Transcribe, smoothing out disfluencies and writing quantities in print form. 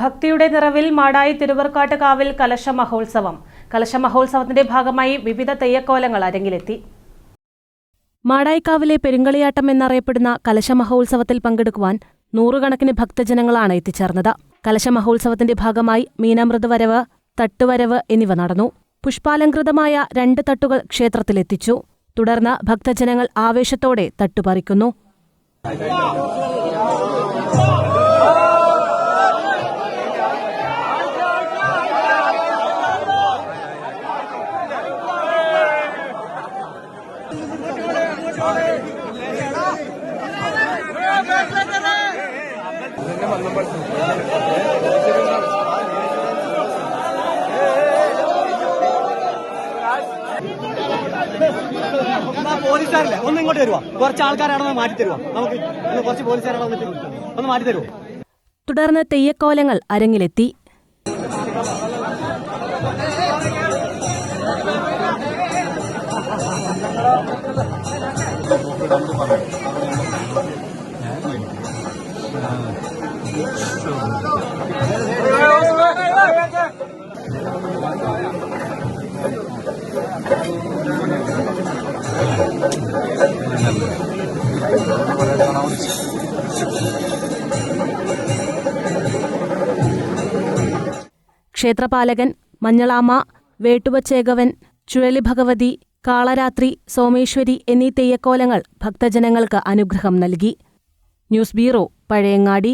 ഭക്തിയുടെ നിറവിൽ മാടായി തിരുവർക്കാട്ടുകാവിൽ കലശ മഹോത്സവം. കലശ മഹോത്സവത്തിന്റെ ഭാഗമായി വിവിധ തെയ്യക്കോലങ്ങൾ അരങ്ങിലെത്തി. മാടായിക്കാവിലെ പെരുങ്കളിയാട്ടം എന്നറിയപ്പെടുന്ന കലശ മഹോത്സവത്തിൽ പങ്കെടുക്കുവാൻ നൂറുകണക്കിന് ഭക്തജനങ്ങളാണ് എത്തിച്ചേർന്നത്. കലശ മഹോത്സവത്തിന്റെ ഭാഗമായി മീനാമൃതവരവ്, തട്ടുവരവ് എന്നിവ നടന്നു. പുഷ്പാലങ്കൃതമായ 2 തട്ടുകൾ ക്ഷേത്രത്തിലെത്തിച്ചു. തുടർന്ന് ഭക്തജനങ്ങൾ ആവേശത്തോടെ തട്ടുപറിക്കുന്നു. പോലീസുകാരല്ലേ ഒന്ന് ഇങ്ങോട്ട് തരുവാ, കുറച്ച് ആൾക്കാരാണെന്ന് മാറ്റി തരുവാ, നമുക്ക് കുറച്ച് പോലീസുകാരെ വന്നിട്ട് ഒന്ന് മാറ്റി തരുമോ? തുടർന്ന് തെയ്യക്കോലങ്ങൾ അരങ്ങിലെത്തി. ക്ഷേത്രപാലകൻ, മഞ്ഞളാമ, വേട്ടുവച്ചേകവൻ, ചുഴലി ഭഗവതി, കാളരാത്രി, സോമേശ്വരി എന്നീ തെയ്യക്കോലങ്ങൾ ഭക്തജനങ്ങൾക്ക് അനുഗ്രഹം നൽകി. News bureau, Pazhayangadi.